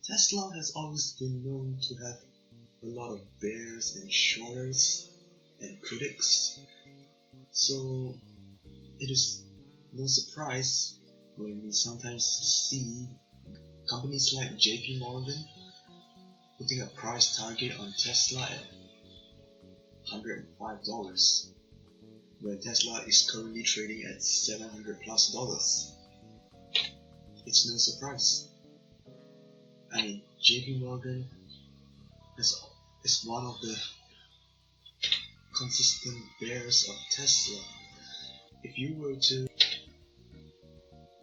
Tesla has always been known to have a lot of bears and shorters and critics, so it is no surprise when we sometimes see companies like JP Morgan putting a price target on Tesla at $105, where Tesla is currently trading at $700+. It's no surprise. I mean, JP Morgan is one of the consistent bears of Tesla. If you were to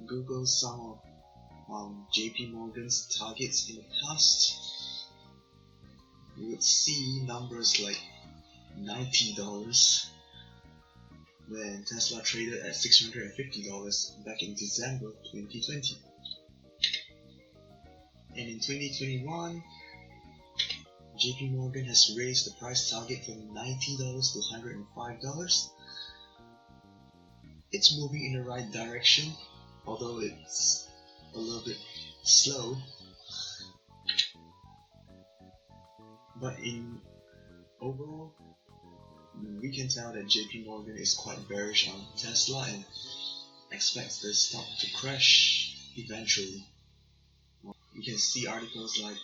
Google some of JP Morgan's targets in the past, you would see numbers like $90 when Tesla traded at $650 back in December 2020. And in 2021, JP Morgan has raised the price target from $90 to $105. It's moving in the right direction, although it's a little bit slow. But in overall, we can tell that JP Morgan is quite bearish on Tesla and expects the stock to crash eventually. You can see articles like,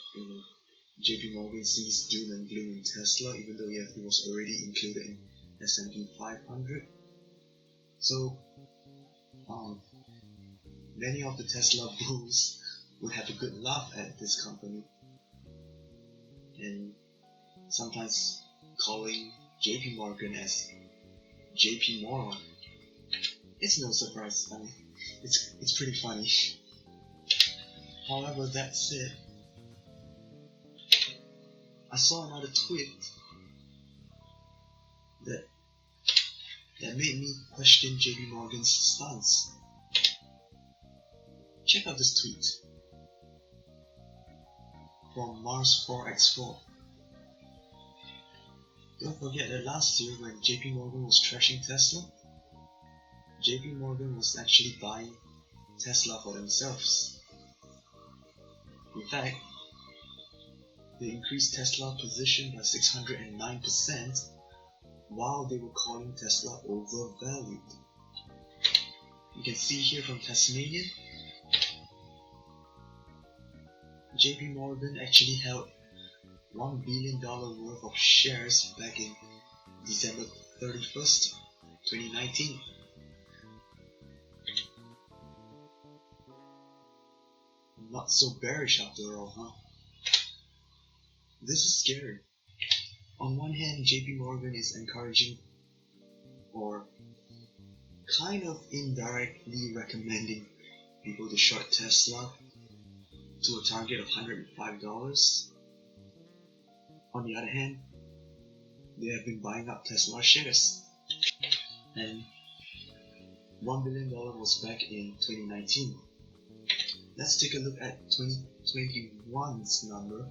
JP Morgan sees doom and gloom in Tesla, even though it was already included in S&P 500. So, many of the Tesla bulls would have a good laugh at this company, and sometimes calling JP Morgan as JP Moron. It's no surprise. I mean, it's pretty funny. However, that said, I saw another tweet that made me question JP Morgan's stance. Check out this tweet from Mars4x4. Don't forget that last year when JP Morgan was trashing Tesla, JP Morgan was actually buying Tesla for themselves. In fact, they increased Tesla position by 609% while they were calling Tesla overvalued. You can see here from Tasmania, JP Morgan actually held $1 billion worth of shares back in December 31st, 2019. Not so bearish after all, huh? This is scary. On one hand, JP Morgan is encouraging or kind of indirectly recommending people to short Tesla to a target of $105. On the other hand, they have been buying up Tesla shares, and $1 billion was back in 2019. Let's take a look at 2021's number.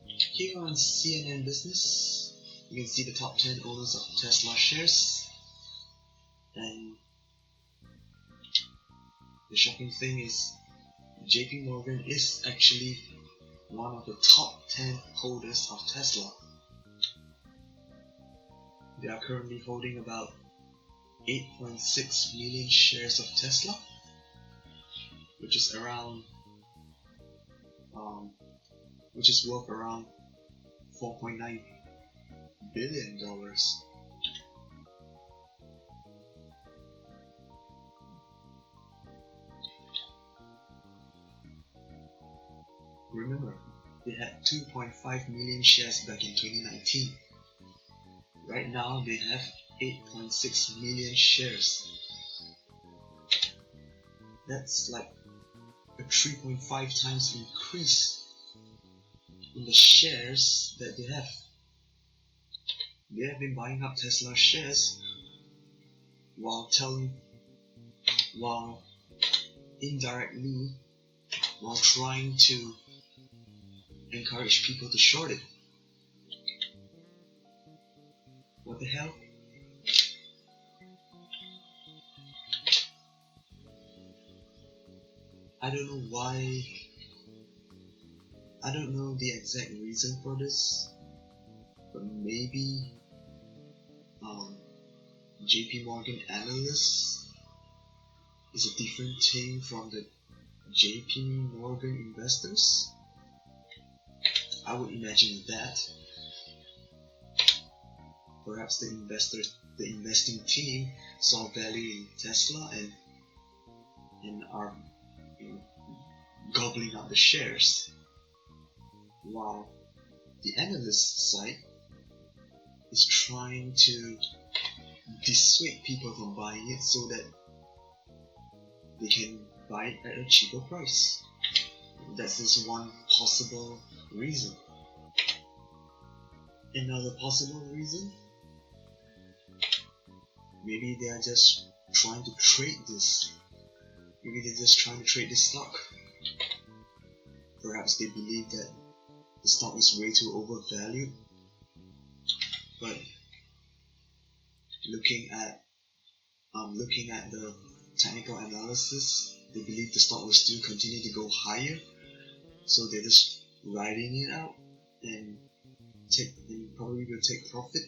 Here on CNN Business, you can see the top 10 owners of Tesla shares, and the shocking thing is JP Morgan is actually one of the top 10 holders of Tesla. They are currently holding about 8.6 million shares of Tesla, which is worth around $4.9 billion. Remember, they had 2.5 million shares back in 2019. Right now, they have 8.6 million shares. That's like a 3.5 times increase in the shares that they have. They have been buying up Tesla shares while indirectly trying to encourage people to short it. What the hell? I don't know why I don't know the exact reason for this, but maybe JP Morgan analyst is a different thing from the JP Morgan investors. I would imagine that. Perhaps the investing team saw value in Tesla and are gobbling up the shares, while the analyst side is trying to dissuade people from buying it so that they can buy it at a cheaper price. That's just one possible reason. Another possible reason, maybe they are just trying to trade this. Maybe they're just trying to trade this stock. Perhaps they believe that the stock is way too overvalued. But looking at the technical analysis, they believe the stock will still continue to go higher. So they're just riding it out and probably will take profit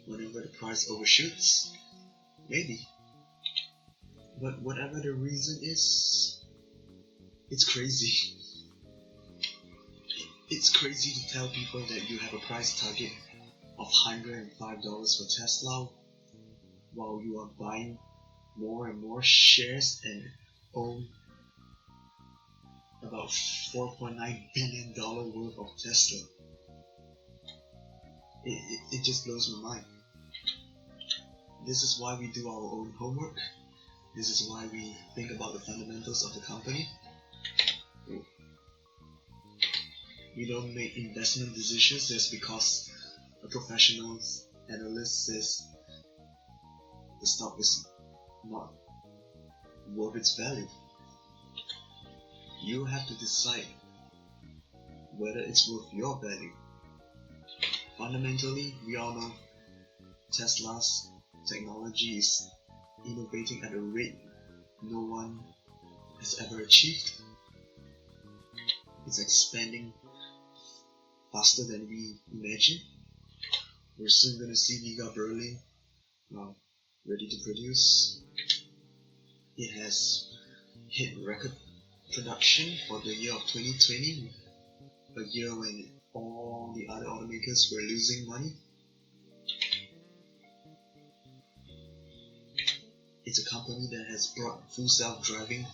whenever the price overshoots. Maybe. But whatever the reason is, it's crazy. It's crazy to tell people that you have a price target of $105 for Tesla while you are buying more and more shares and own about $4.9 billion worth of Tesla. It just blows my mind. This is why we do our own homework. This is why we think about the fundamentals of the company. We don't make investment decisions just because a professional analyst says the stock is not worth its value. You have to decide whether it's worth your value. Fundamentally, we all know Tesla's technology is innovating at a rate no one has ever achieved. It's expanding faster than we imagined. We're soon going to see Giga Berlin ready to produce. It has hit record production for the year of 2020, a year when all the other automakers were losing money. It's a company that has brought full self-driving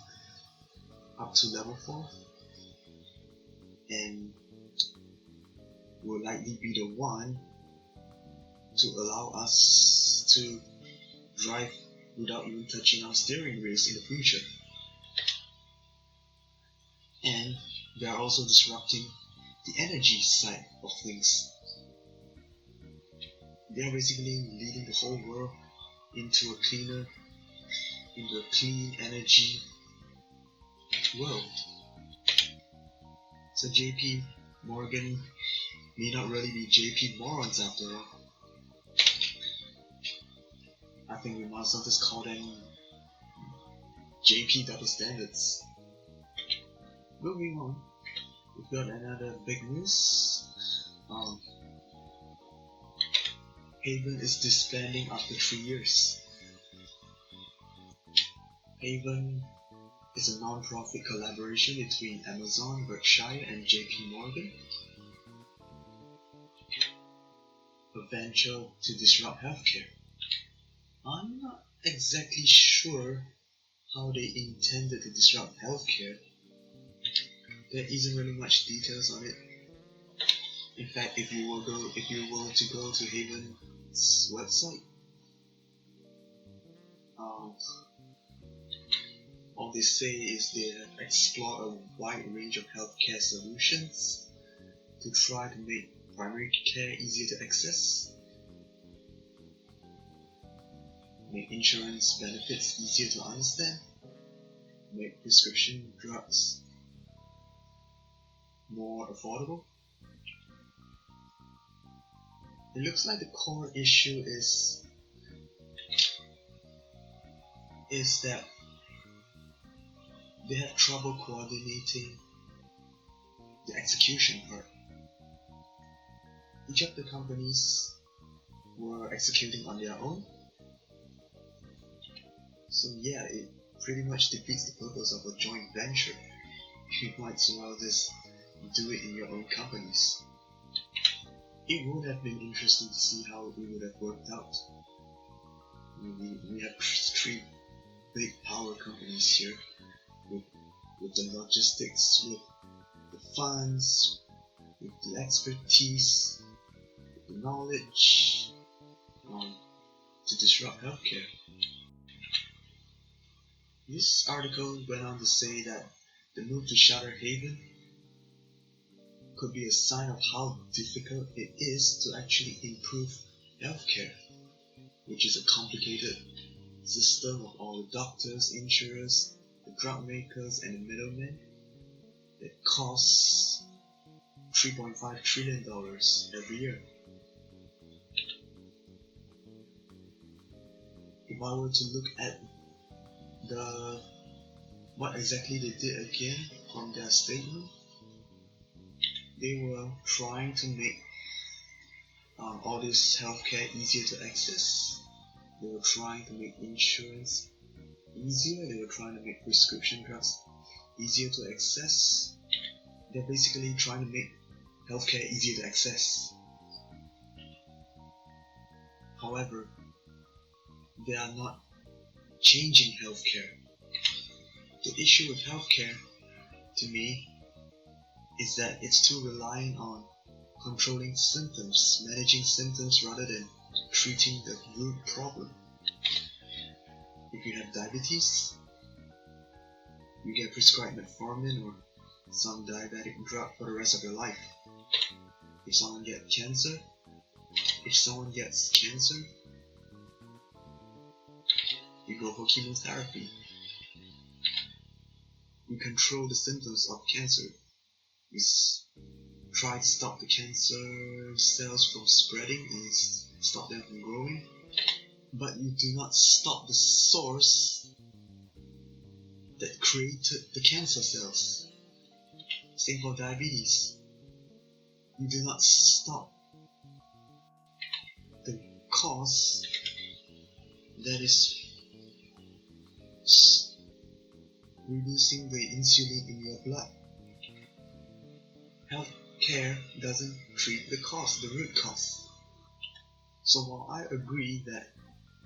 up to level 4 and will likely be the one to allow us to drive without even touching our steering wheels in the future. And they are also disrupting the energy side of things. They are basically leading the whole world into a clean energy world. So JP Morgan may not really be JP morons after all. I think we must not just call them JP double standards. Moving on, we've got another big news. Haven is disbanding after 3 years. Haven is a non-profit collaboration between Amazon, Berkshire and JP Morgan. A venture to disrupt healthcare. I'm not exactly sure how they intended to disrupt healthcare. There isn't really much details on it. In fact, if you were to go to Haven's website, all they say is they have explored a wide range of healthcare solutions to try to make primary care easier to access, make insurance benefits easier to understand, make prescription drugs more affordable. It looks like the core issue is that they have trouble coordinating the execution part. Each of the companies were executing on their own. So yeah, it pretty much defeats the purpose of a joint venture. You might as well just do it in your own companies. It would have been interesting to see how it would have worked out. We have three big power companies here with the logistics, with the funds, with the expertise, with the knowledge to disrupt healthcare. This article went on to say that the move to Shutter Haven could be a sign of how difficult it is to actually improve healthcare, which is a complicated system of all the doctors, insurers, the drug makers, and the middlemen that costs $3.5 trillion every year. If I were to look at what exactly they did again from their statement, they were trying to make all this healthcare easier to access. They were trying to make insurance easier. They were trying to make prescription drugs easier to access. They're basically trying to make healthcare easier to access. However, they are not changing healthcare. The issue with healthcare, to me, is that it's too reliant on controlling symptoms, managing symptoms rather than treating the root problem. If you have diabetes, you get prescribed metformin or some diabetic drug for the rest of your life. If someone gets cancer, you go for chemotherapy. You control the symptoms of cancer. You try to stop the cancer cells from spreading and stop them from growing, but you do not stop the source that created the cancer cells. Same for diabetes. You do not stop the cause that is reducing the insulin in your blood. Healthcare doesn't treat the cause, the root cause. So while I agree that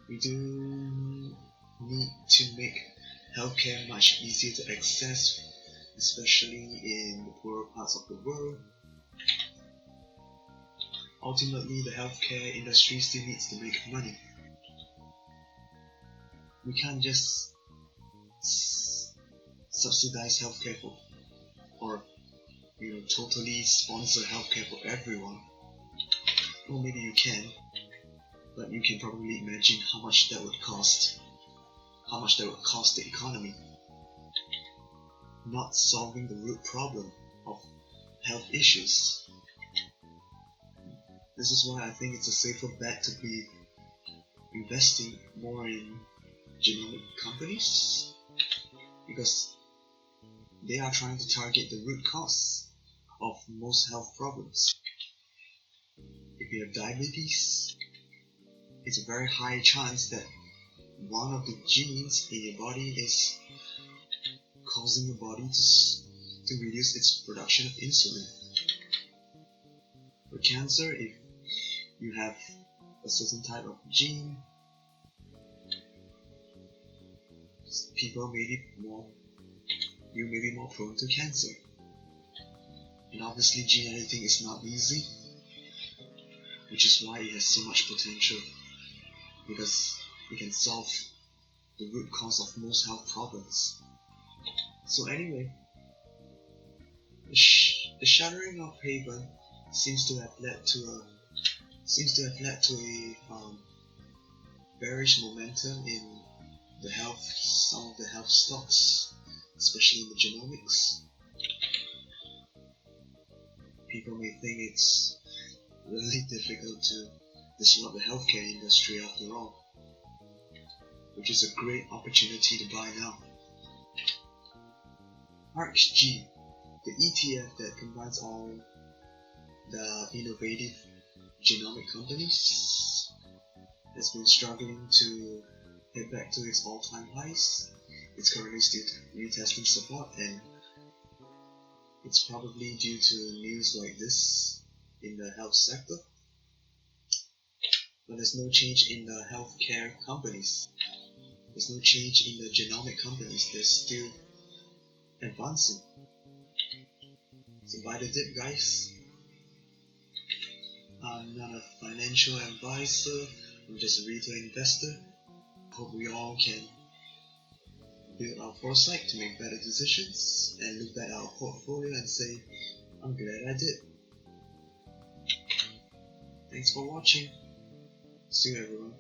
we do need to make healthcare much easier to access, especially in the poorer parts of the world, ultimately the healthcare industry still needs to make money. We can't just subsidize healthcare or totally sponsor healthcare for everyone. Well, maybe you can, but you can probably imagine how much that would cost the economy. Not solving the root problem of health issues. This is why I think it's a safer bet to be investing more in genomic companies, because they are trying to target the root cause of most health problems. If you have diabetes, it's a very high chance that one of the genes in your body is causing your body to reduce its production of insulin. For cancer, if you have a certain type of gene, you may be more prone to cancer. And obviously gene editing is not easy, which is why it has so much potential, because it can solve the root cause of most health problems. So anyway, the shuttering of Haven seems to have led to a bearish momentum in some of the health stocks, especially in the genomics. People may think it's really difficult to disrupt the healthcare industry after all, which is a great opportunity to buy now. ARKG, the ETF that combines all the innovative genomic companies, has been struggling to head back to its all-time highs. It's currently still retesting support, and it's probably due to news like this in the health sector. But there's no change in the healthcare companies. There's no change in the genomic companies. They're still advancing. So buy the dip, guys. I'm not a financial advisor. I'm just a retail investor. Hope we all can build our foresight to make better decisions and look at our portfolio and say, I'm glad I did. Thanks for watching. See you, everyone.